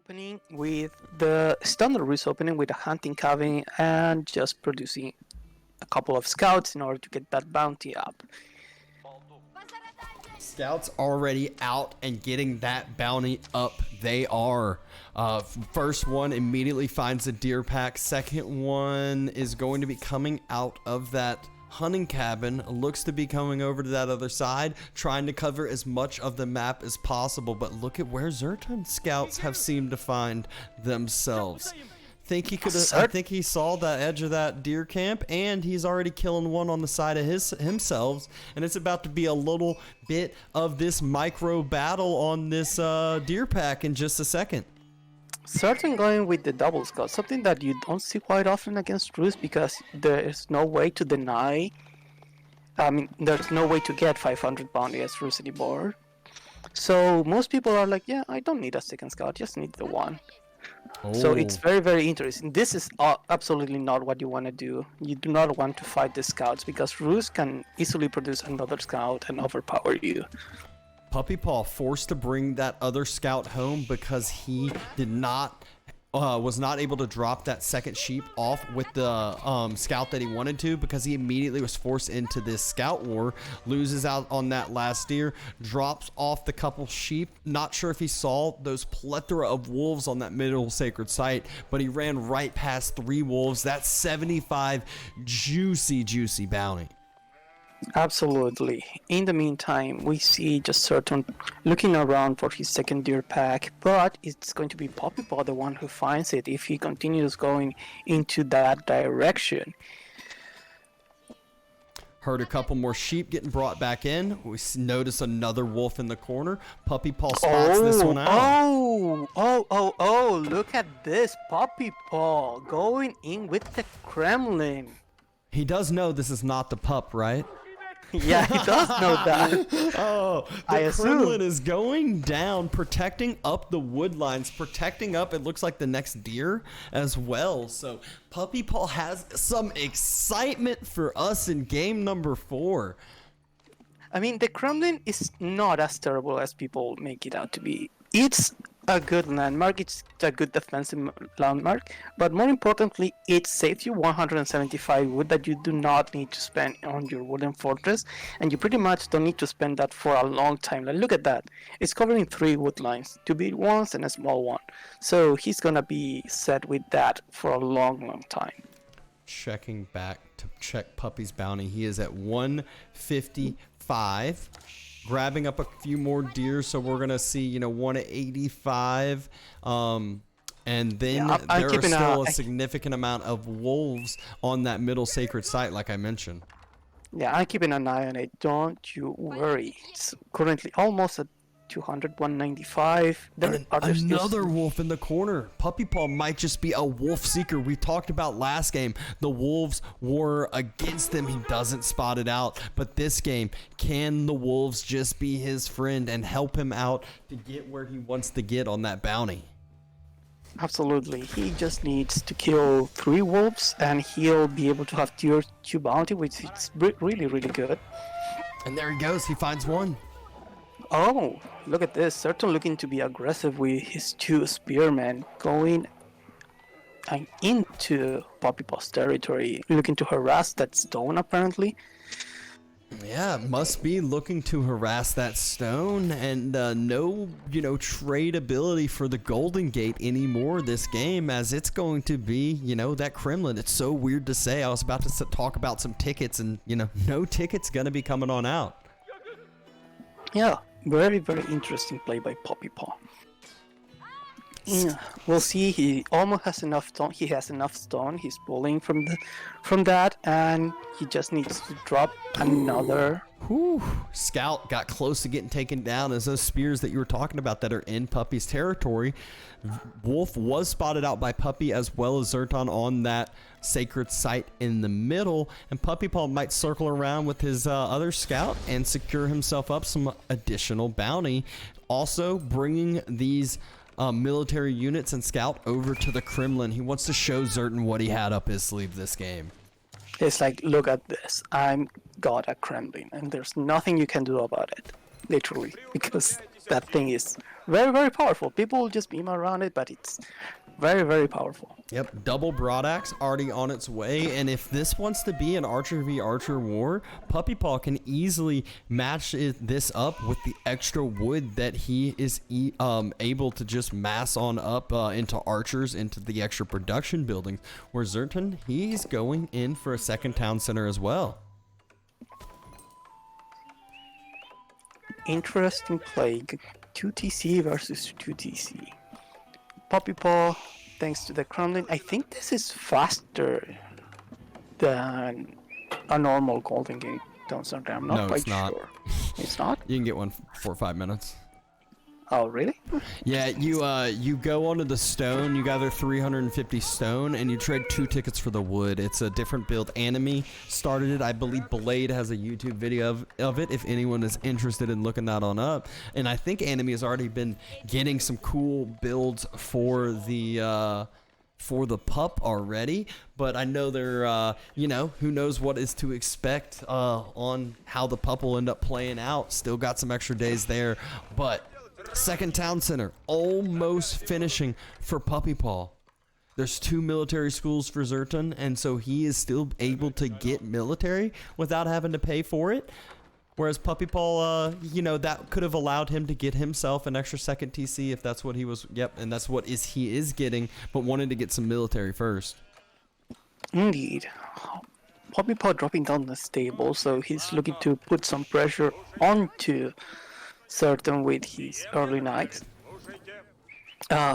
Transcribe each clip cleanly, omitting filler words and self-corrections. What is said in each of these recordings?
opening with the standard risk opening with a hunting cabin and just producing a couple of scouts in order to get that bounty up. Scouts already out and getting that bounty up. They are. First one immediately finds a deer pack. Second one is going to be coming out of that hunting cabin. Looks to be coming over to that other side, trying to cover as much of the map as possible. But look at where Zerton scouts have seemed to find themselves. I think he saw the edge of that deer camp, and he's already killing one on the side of himself, and it's about to be a little bit of this micro battle on this deer pack in just a second. Zerton going with the double scout, something that you don't see quite often against Roost because there's no way to deny. There's no way to get 500 bounty as Roost anymore. So most people are like, yeah, I don't need a second scout, just need the one. So it's very, very interesting. This is absolutely not what you want to do. You do not want to fight the scouts because Roost can easily produce another scout and overpower you. Puppypaw forced to bring that other scout home because he was not able to drop that second sheep off with the scout that he wanted to, because he immediately was forced into this scout war, loses out on that last deer, drops off the couple sheep. Not sure if he saw those plethora of wolves on that middle sacred site, but he ran right past 3 wolves. That's 75 juicy bounty. Absolutely. In the meantime, we see just Zerton looking around for his second deer pack, but it's going to be Puppypaw the one who finds it if he continues going into that direction. Heard a couple more sheep getting brought back in. We notice another wolf in the corner. Puppypaw spots this one out. Look at this. Puppypaw going in with the Kremlin. He does know this is not the pup, right? Yeah, he does know that. The Kremlin is going down, protecting up the wood lines, protecting up, it looks like, the next deer as well. So Puppypaw has some excitement for us in game number 4. The Kremlin is not as terrible as people make it out to be. It's a good landmark, it's a good defensive landmark, but more importantly, it saves you 175 wood that you do not need to spend on your wooden fortress, and you pretty much don't need to spend that for a long time. Like, look at that, it's covering 3 wood lines, 2 big ones and a small one, so he's gonna be set with that for a long time. Checking back to check Puppy's bounty, he is at 155. Grabbing up a few more deer, so we're gonna see 185, and then there are still a significant amount of wolves on that middle sacred site, like I mentioned. Yeah, I'm keeping an eye on it, don't you worry. It's currently almost at 200, 195. Another wolf in the corner. Puppypaw might just be a wolf seeker. We talked about last game, the wolves were against him. He doesn't spot it out. But this game, can the wolves just be his friend and help him out to get where he wants to get on that bounty? Absolutely. He just needs to kill 3 wolves and he'll be able to have tier 2 bounty, which is really, really good. And there he goes. He finds one. Oh, look at this. Zerton looking to be aggressive with his 2 spearmen going into Puppypaw's territory, looking to harass that stone apparently. Yeah, must be looking to harass that stone, and no, trade ability for the Golden Gate anymore this game, as it's going to be, that Kremlin. It's so weird to say. I was about to talk about some tickets, and, no tickets going to be coming on out. Yeah, very, very interesting play by Puppypaw. Yeah, we'll see. He almost has enough stone. He has enough stone. He's pulling from that, and he just needs to drop another. Whew. Scout got close to getting taken down as those spears that you were talking about that are in Puppy's territory. Wolf was spotted out by Puppy as well as Zerton on that sacred site in the middle, and Puppypaw might circle around with his other scout and secure himself up some additional bounty. Also bringing these military units and scout over to the Kremlin. He wants to show Zerton what he had up his sleeve this game. It's like, look at this. I'm got a Kremlin, and there's nothing you can do about it, literally, because that thing is very, very powerful. People just beam around it, but it's very, very powerful. Yep, double broadaxe already on its way, and if this wants to be an archer v archer war, Puppypaw can easily match this up with the extra wood that he is able to just mass on up into archers, into the extra production buildings. Where Zerton, he's going in for a second town center as well. Interesting play. 2TC versus 2TC. Puppypaw, thanks to the Kremlin. I think this is faster than a normal Golden Gate Town Center. I'm not No, quite it's not. sure. It's not? You can get one 4 or 5 minutes. Oh, really? Yeah, you go onto the stone, you gather 350 stone, and you trade 2 tickets for the wood. It's a different build. Anime started it. I believe Blade has a YouTube video of it if anyone is interested in looking that on up. And I think Anime has already been getting some cool builds for the pup already, but I know they're, who knows what is to expect on how the pup will end up playing out. Still got some extra days there, but second town center almost finishing for Puppypaw. There's 2 military schools for Zerton, and so he is still able to get military without having to pay for it. Whereas Puppypaw, that could have allowed him to get himself an extra second TC if that's what he was. Yep, and that's what he is getting, but wanted to get some military first. Indeed. Puppypaw dropping down the stable, so he's looking to put some pressure onto Zerton with his early knights.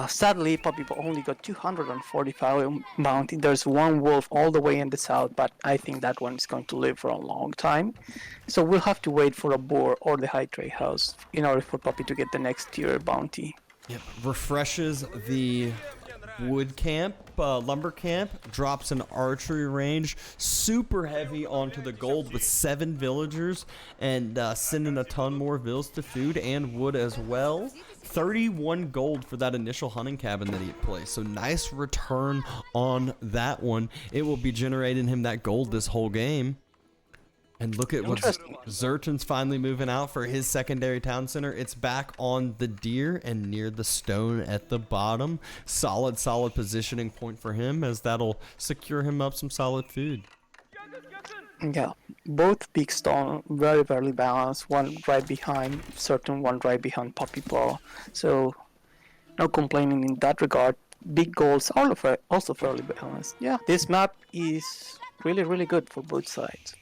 Sadly, Puppypaw only got 245 bounty. There's one wolf all the way in the south, but I think that one is going to live for a long time. So we'll have to wait for a boar or the high trade house in order for Puppy to get the next tier bounty. Yep. Refreshes the wood camp, lumber camp, drops an archery range, super heavy onto the gold with 7 villagers, and sending a ton more vills to food and wood as well. 31 gold for that initial hunting cabin that he placed, so nice return on that one. It will be generating him that gold this whole game. And look at what Zerton's finally moving out for his secondary town center. It's back on the deer and near the stone at the bottom. Solid positioning point for him, as that'll secure him up some solid food. Yeah, both big stone, very, very balanced. One right behind Zerton, one right behind Puppypaw. So, no complaining in that regard. Big goals are also fairly balanced. Yeah, this map is really, really good for both sides.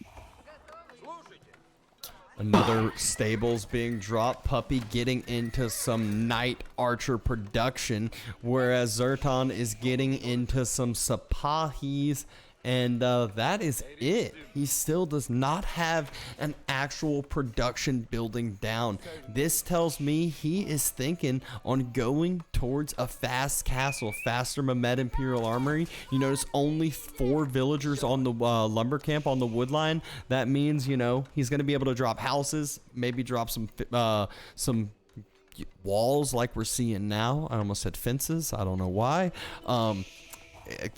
Another stables being dropped. Puppy getting into some night archer production, whereas Zerton is getting into some Sapahis, and that is it. He still does not have an actual production building down. This tells me he is thinking on going towards a fast castle, faster Mehmet Imperial Armory. You notice only 4 villagers on the lumber camp on the wood line. That means, he's going to be able to drop houses, maybe drop some walls like we're seeing now. I almost said fences. I don't know why.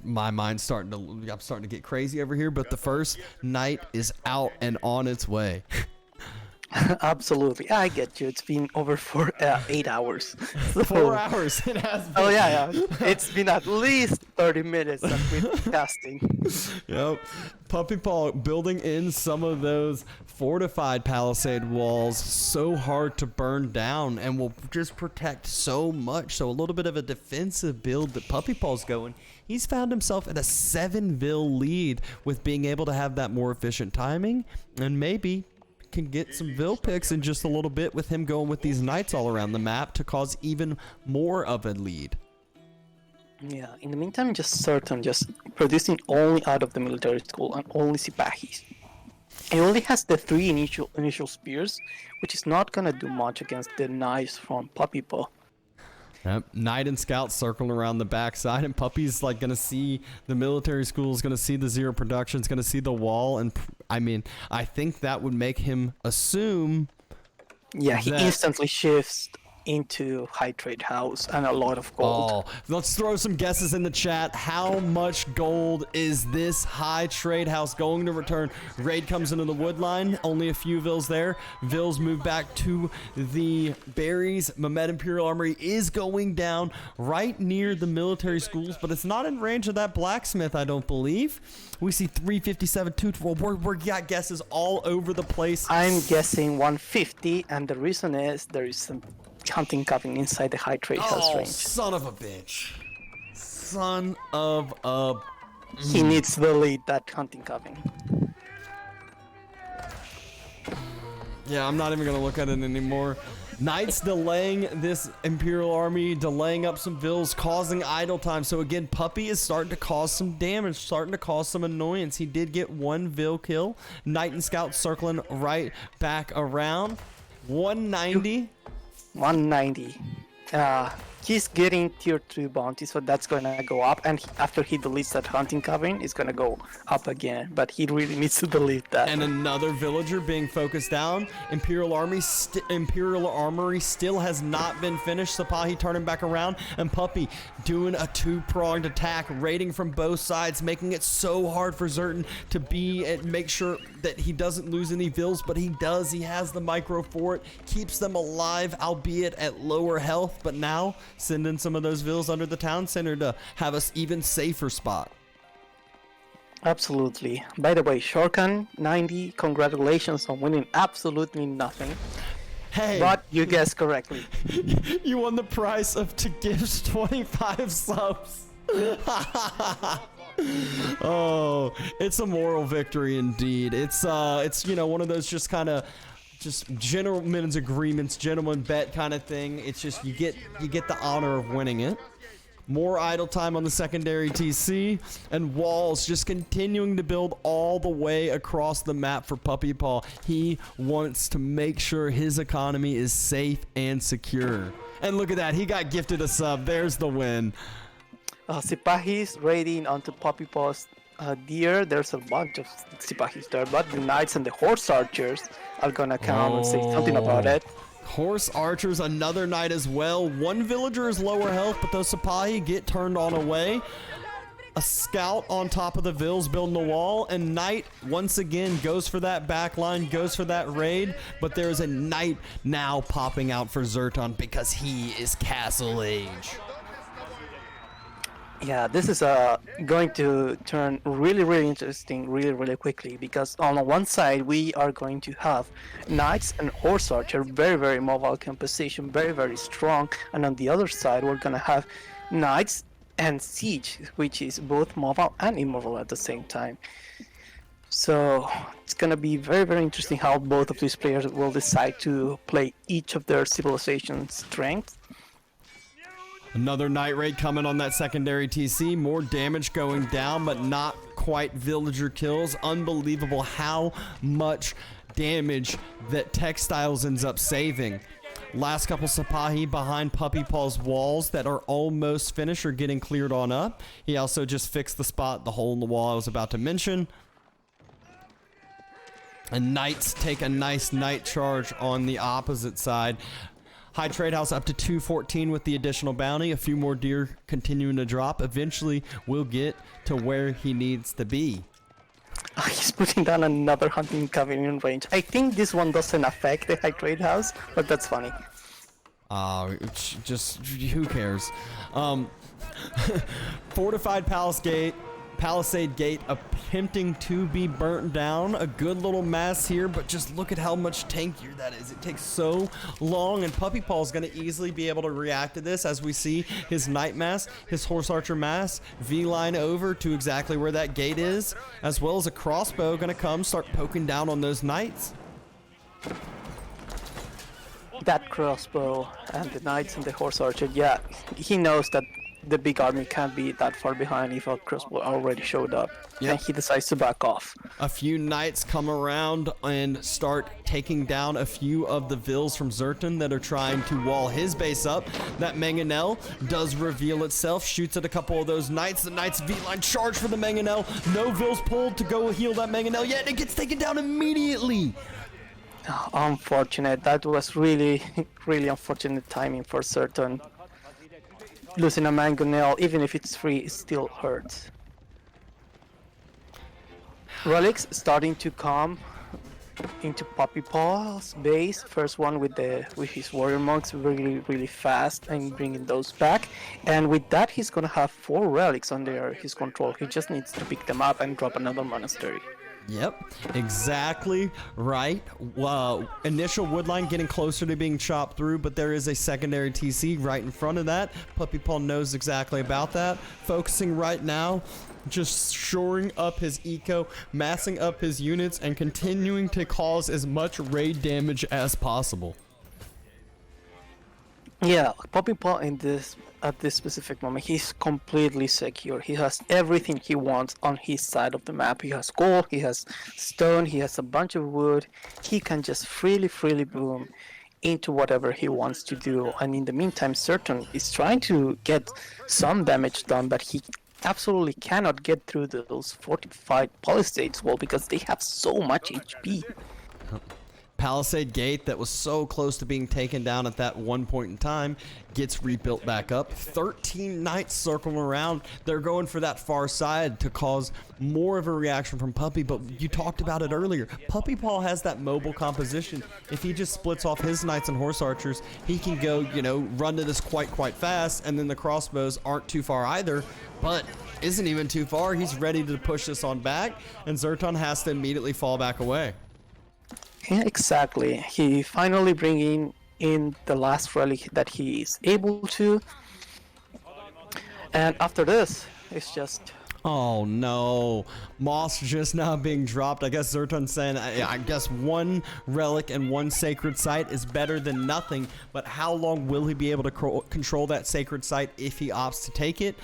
My mind's I'm starting to get crazy over here, but the first night is out and on its way. Absolutely, I get you. It's been over 8 hours. So, 4 hours it has been. Oh yeah. It's been at least 30 minutes that we've been casting. Yep. Puppypaw building in some of those fortified palisade walls, so hard to burn down, and will just protect so much. So a little bit of a defensive build that Puppypaw's going. He's found himself at a 7 vill lead with being able to have that more efficient timing, and maybe can get some vill picks in just a little bit with him going with these knights all around the map to cause even more of a lead. Yeah, in the meantime, just Zerton, just producing only out of the military school and only Sipahis. He only has the 3 initial spears, which is not gonna do much against the knights from Puppypaw. Yep. Knight and Scout circling around the backside, and Puppy's like gonna see the military school, is gonna see the 0 production, is gonna see the wall, and I think that would make him assume. Yeah, he instantly shifts into high trade house and a lot of gold. Oh, let's throw some guesses in the chat. How much gold is this high trade house going to return? Raid comes into the wood line. Only a few vills there. Vills move back to the berries. Mehmet Imperial Armory is going down right near the military schools, but it's not in range of that blacksmith, I don't believe. We see 357, 212. We're got guesses all over the place. I'm guessing 150, and the reason is there is some hunting coven inside the high trade house Oh, range. son of a bitch. Son of a... He needs to delete that hunting coven. Yeah, I'm not even going to look at it anymore. Knights delaying this Imperial Army, delaying up some vills, causing idle time. So again, Puppy is starting to cause some damage, starting to cause some annoyance. He did get one vill kill. Knight and Scout circling right back around. 190. 190. He's getting tier 2 bounty, so that's gonna go up, and after he deletes that hunting coven, it's gonna go up again, but he really needs to delete that. And another villager being focused down. Imperial Armory still has not been finished. Sipahi turning back around, and Puppy doing a two-pronged attack, raiding from both sides, making it so hard for Zerton to make sure that he doesn't lose any vills, but he does. He has the micro for it, keeps them alive, albeit at lower health, but now sending some of those vills under the town center to have us even safer spot. Absolutely. By the way, Shorkan 90, congratulations on winning absolutely nothing. Hey, But you guessed correctly. you won the price of to gives 25 subs. Oh, it's a moral victory indeed. It's one of those just kind of just gentlemen's agreements, gentleman bet kind of thing. It's just you get the honor of winning it. More idle time on the secondary TC, and walls just continuing to build all the way across the map for Puppypaw. He wants to make sure his economy is safe and secure. And look at that, he got gifted a sub. There's the win. Sipahis raiding onto Puppypaw's deer. There's a bunch of Sipahis there, but the knights and the horse archers are gonna come and say something about it. Horse archers, another knight as well. One villager is lower health, but those Sipahi get turned on away. A scout on top of the vills building the wall, and knight once again goes for that back line, goes for that raid, but there's a knight now popping out for Zerton because he is castle age. Yeah, this is going to turn really interesting really quickly, because on one side we are going to have knights and horse archer, very mobile composition, very strong, and on the other side we're gonna have knights and siege, which is both mobile and immobile at the same time. So it's gonna be very interesting how both of these players will decide to play each of their civilization strengths. Another night raid coming on that secondary TC. More damage going down, but not quite villager kills. Unbelievable how much damage that Textiles ends up saving. Last couple Sipahi behind Puppypaw's walls that are almost finished or getting cleared on up. He also just fixed the spot, the hole in the wall I was about to mention. And Knights take a nice night charge on the opposite side. High trade house up to 214 with the additional bounty. A few more deer continuing to drop. Eventually, we'll get to where he needs to be. He's putting down another hunting coven in range. I think this one doesn't affect the high trade house, but that's funny. Just who cares? Fortified Palisade Gate attempting to be burnt down. A good little mass here, but just look at how much tankier that is. It takes so long, and Puppypaw is going to easily be able to react to this as we see his Knight mass, his Horse Archer mass, V-line over to exactly where that gate is, as well as a crossbow going to come start poking down on those Knights. That crossbow and the knights and the horse archer, yeah, he knows that the big army can't be that far behind if a crossbow already showed up. Yep. And he decides to back off. A few knights come around and start taking down a few of the vills from Zerton that are trying to wall his base up. That Mangonel does reveal itself, shoots at a couple of those knights. The knights V-line charge for the Mangonel. No vills pulled to go heal that Mangonel yet, and it gets taken down immediately. Unfortunate. That was really, really unfortunate timing for Zerton. Losing a mangonel, even if it's free, it still hurts. Relics starting to come into Puppypaw's base. First one with his warrior monks, really really fast, and bringing those back. And with that, he's gonna have 4 relics under his control. He just needs to pick them up and drop another monastery. Yep, exactly right. Initial woodline getting closer to being chopped through, but there is a secondary TC right in front of that. Puppypaw knows exactly about that. Focusing right now, just shoring up his eco, massing up his units, and continuing to cause as much raid damage as possible. Yeah, Puppypaw at this specific moment, he's completely secure. He has everything he wants on his side of the map. He has gold, he has stone, he has a bunch of wood. He can just freely boom into whatever he wants to do. And in the meantime, Zerton is trying to get some damage done, but he absolutely cannot get through those fortified palisades wall because they have so much HP. Palisade Gate that was so close to being taken down at that one point in time gets rebuilt back up. 13 knights circling around. They're going for that far side to cause more of a reaction from Puppy, but you talked about it earlier. Puppypaw has that mobile composition. If he just splits off his knights and horse archers, he can go, run to this quite fast, and then the crossbows aren't too far either, but isn't even too far. He's ready to push this on back, and Zerton has to immediately fall back away. Yeah, exactly. He finally bringing in the last relic that he is able to. And after this, it's just... Oh no, Moss just now being dropped. I guess Zerton saying, I guess one relic and one sacred site is better than nothing, but how long will he be able to control that sacred site if he opts to take it?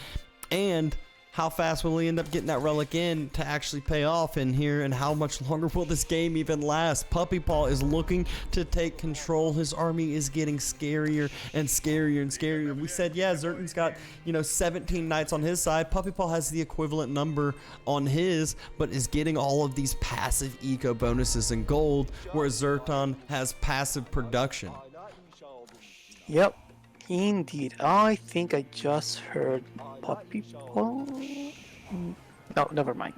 And how fast will he end up getting that relic in to actually pay off in here, and how much longer will this game even last? Puppypaw is looking to take control. His army is getting scarier and scarier and scarier. We said, yeah, Zerton's got, 17 knights on his side. Puppypaw has the equivalent number on his, but is getting all of these passive eco bonuses and gold, whereas Zerton has passive production. Yep. Indeed, I think I just heard Puppypaw. No, never mind.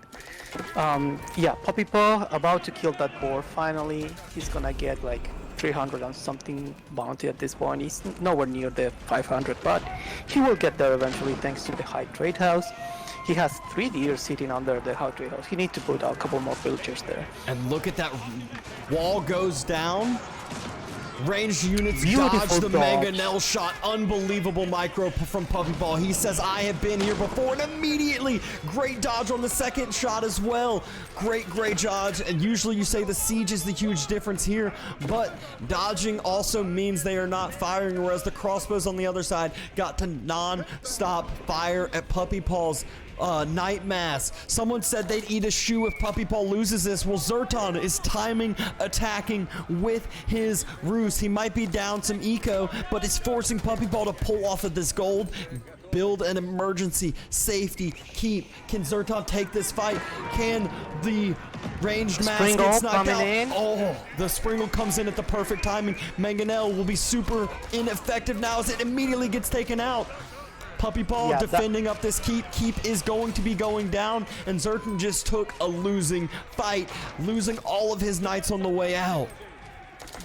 Yeah, Puppypaw about to kill that boar. Finally, he's gonna get like 300 and something bounty at this point. He's nowhere near the 500, but he will get there eventually thanks to the high trade house. He has 3 deer sitting under the high trade house. He needs to put a couple more villagers there. And look at that wall goes down. Ranged units Beautiful dodge the dodge. mangonel shot. Unbelievable micro from Puppypaw. He says, I have been here before, and immediately great dodge on the second shot as well. Great dodge. And usually you say the siege is the huge difference here, but dodging also means they are not firing, whereas the crossbows on the other side got to non-stop fire at Puppypaw's night mass. Someone said they'd eat a shoe if Puppypaw loses this. Well, Zerton is timing, attacking with his ruse. He might be down some eco, but it's forcing Puppypaw to pull off of this gold, build an emergency safety keep. Can Zerton take this fight? Can the ranged mass Springle gets knocked coming out? in. Oh, the Springle comes in at the perfect timing. Mangonel will be super ineffective now as it immediately gets taken out. Puppypaw defending up this keep. Keep is going to be going down, and Zerton just took a losing fight, losing all of his knights on the way out.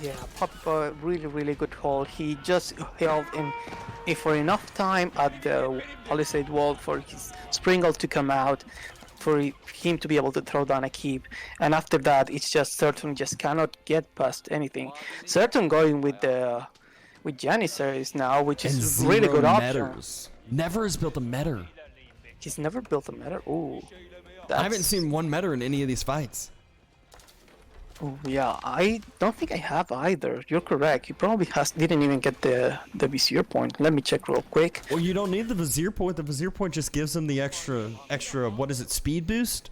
Yeah, Puppypaw really good hold. He just held in for enough time at the palisade wall for his Springle to come out, for him to be able to throw down a keep, and after that it's just Zerton just cannot get past anything. Zerton going with Janissaries now, which is And really good option. metters. Never has built a metter. He's never built a meter. Ooh, I haven't seen one metter in any of these fights. Oh yeah, I don't think I have either. You're correct. He probably didn't even get the Vizier point. Let me check real quick. Well, you don't need the Vizier point. The Vizier point just gives them the extra, what is it, speed boost?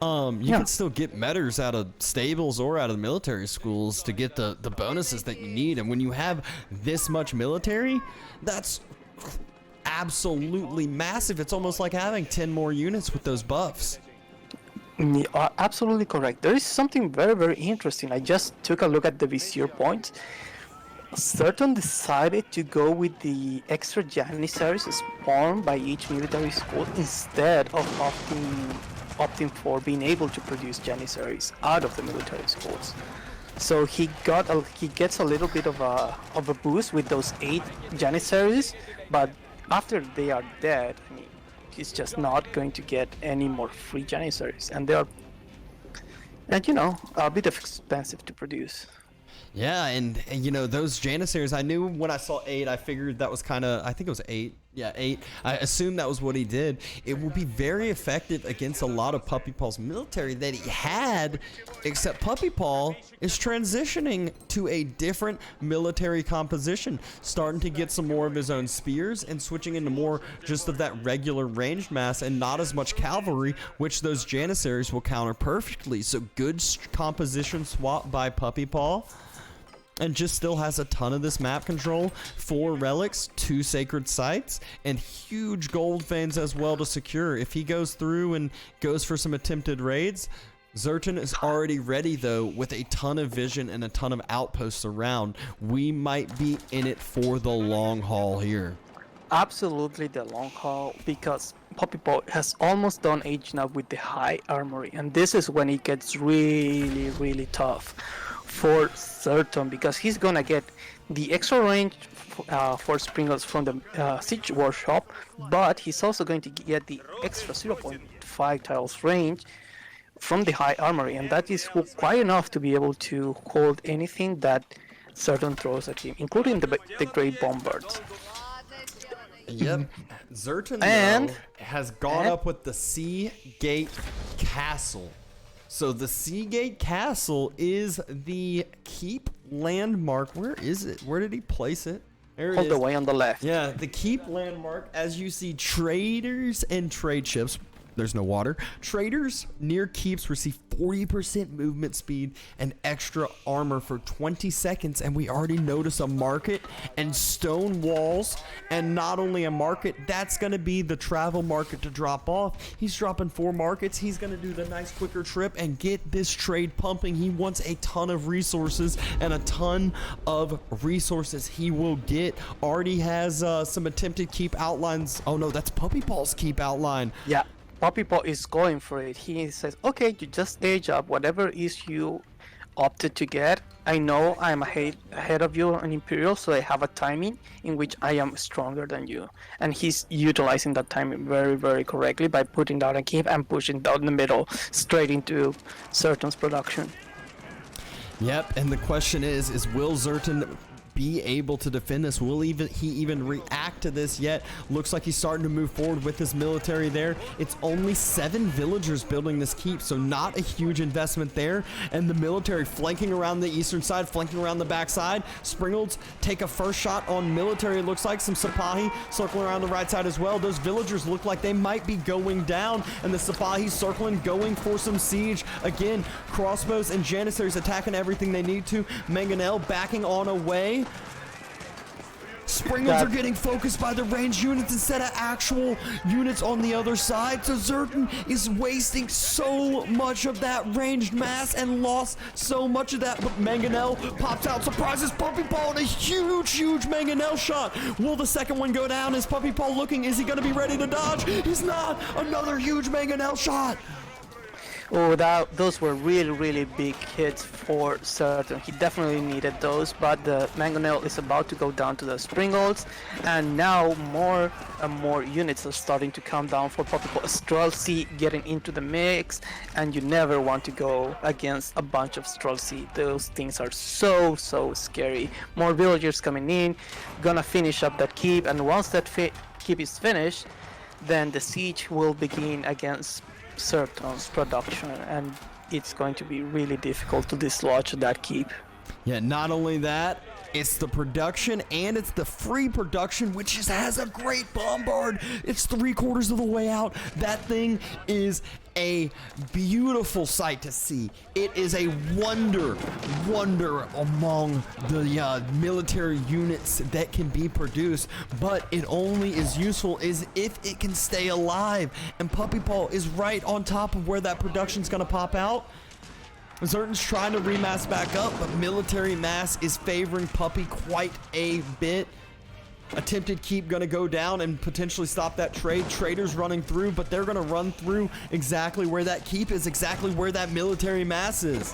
You can still get metters out of stables or out of military schools to get the bonuses that you need. And when you have this much military, that's absolutely massive. It's almost like having 10 more units with those buffs. You are absolutely correct. There is something very, very interesting. I just took a look at the vizier points. Zerton decided to go with the extra janissaries spawned by each military school instead of opting for being able to produce janissaries out of the military schools. So he gets a little bit of a boost with those 8 janissaries, but after they are dead, I mean, he's just not going to get any more free janissaries, and they are, and a bit expensive to produce. Yeah, and you know, those Janissaries, I knew when I saw 8, I figured that was kind of, I think it was 8. Yeah, 8. I assumed that was what he did. It will be very effective against a lot of Puppypaw's military that he had, except Puppypaw is transitioning to a different military composition, starting to get some more of his own spears and switching into more just of that regular ranged mass and not as much cavalry, which those Janissaries will counter perfectly. So good composition swap by Puppypaw. And just still has a ton of this map control, 4 relics, 2 sacred sites, and huge gold veins as well to secure. If he goes through and goes for some attempted raids, Zerton is already ready though with a ton of vision and a ton of outposts around. We might be in it for the long haul here. Absolutely the long haul, because Puppypaw has almost done aging up with the high armory, and this is when it gets really, really tough for Zerton, because he's gonna get the extra range for Springles from the Siege Workshop, but he's also going to get the extra 0.5 tiles range from the high armory, and that is quite enough to be able to hold anything that Zerton throws at him, including the Great Bombards. Yep. Zerton And- though, has gone up with the Seagate Castle. So the Seagate Castle is the keep landmark. Where is it? Where did he place it? There it All is. the way on the left. Yeah, the keep landmark, as you see traders and trade ships. There's no water. Traders near keeps receive 40% movement speed and extra armor for 20 seconds. And we already notice a market and stone walls. And not only a market, that's going to be the travel market to drop off. He's dropping 4 markets. He's going to do the nice quicker trip and get this trade pumping. He wants a ton of resources, and a ton of resources he will get. Already has some attempted keep outlines. Oh no, that's Puppypaw's keep outline. Yeah, Puppypaw is going for it. He says, okay, you just age up whatever is you opted to get. I know I'm ahead of you on Imperial, so I have a timing in which I am stronger than you. And he's utilizing that timing very, very correctly by putting down a keep and pushing down the middle straight into Zerton's production. Yep, and the question is will Zerton be able to defend this? Will he even react to this yet? Looks like he's starting to move forward with his military there. It's only 7 villagers building this keep, so not a huge investment there. And the military flanking around the eastern side, flanking around the back side. Springolds take a first shot on military. It looks like some Sipahi circling around the right side as well. Those villagers look like they might be going down, and the Sipahi circling, going for some siege. Again, crossbows and janissaries attacking everything they need to. Mangonel backing on away. Springles are getting focused by the ranged units instead of actual units on the other side. So Zerton is wasting so much of that ranged mass and lost so much of that. But Mangonel pops out, surprises Puppypaw, and a huge, huge Mangonel shot. Will the second one go down? Is Puppypaw looking? Is he going to be ready to dodge? He's not. Another huge Mangonel shot. Oh, those were really, really big hits for Zerton. He definitely needed those, but the Mangonel is about to go down to the Springolds, and now more and more units are starting to come down for Puppypaw. Streltsy getting into the mix, and you never want to go against a bunch of Streltsy. Those things are so, so scary. More villagers coming in, gonna finish up that keep, and once that keep is finished, then the siege will begin against Zerton's production, and it's going to be really difficult to dislodge that keep. Yeah, not only that, it's the production and it's the free production, which just has a great bombard. It's 3/4 of the way out. That thing is a beautiful sight to see. It is a wonder among the military units that can be produced, but it only is useful is if it can stay alive. And Puppypaw is right on top of where that production's gonna pop out. Zerton's trying to remass back up, but military mass is favoring Puppy quite a bit. Attempted keep gonna go down and potentially stop that trade. Traders running through, but they're gonna run through exactly where that keep is, exactly where that military mass is.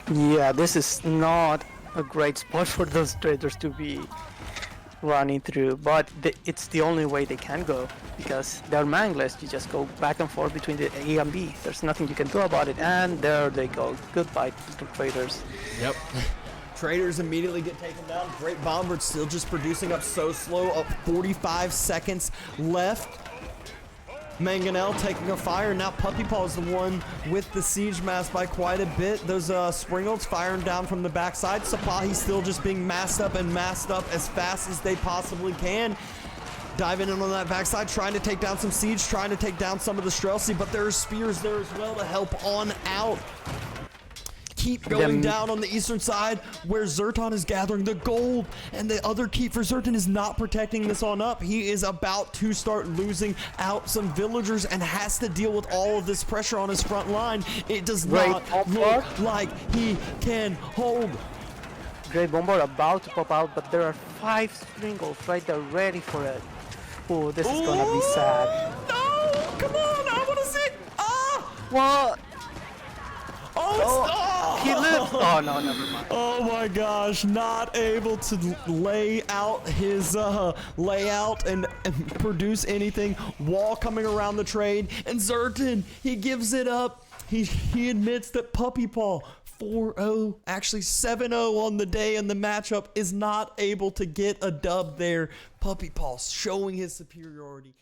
Yeah, this is not a great spot for those traders to be running through, but it's the only way they can go because they're mangless. You just go back and forth between the A and B. There's nothing you can do about it, and there they go. Goodbye to traders. Yep. Traders immediately get taken down. Great Bombard still just producing up so slow. Up 45 seconds left. Mangonel taking a fire. Now Puppypaw is the one with the siege mass by quite a bit. Those Springles firing down from the backside. Sapahi still just being massed up as fast as they possibly can. Diving in on that backside, trying to take down some siege, trying to take down some of the Streltsy, but there are spears there as well to help on out. Keep going down on the eastern side where Zerton is gathering the gold, and the other keep for Zerton is not protecting this on up. He is about to start losing out some villagers and has to deal with all of this pressure on his front line. It does not look like he can hold. Great Bombard about to pop out, but there are 5 Springles right there ready for it. Oh, this is gonna be sad. No! Come on! I wanna see it! Ah! What? Oh, he lived. Oh no, never mind. Oh my gosh, not able to lay out his layout and produce anything. Wall coming around the trade, and Zerton, he gives it up. He admits that Puppypaw 4-0, actually 7-0 on the day in the matchup, is not able to get a dub there. Puppypaw showing his superiority.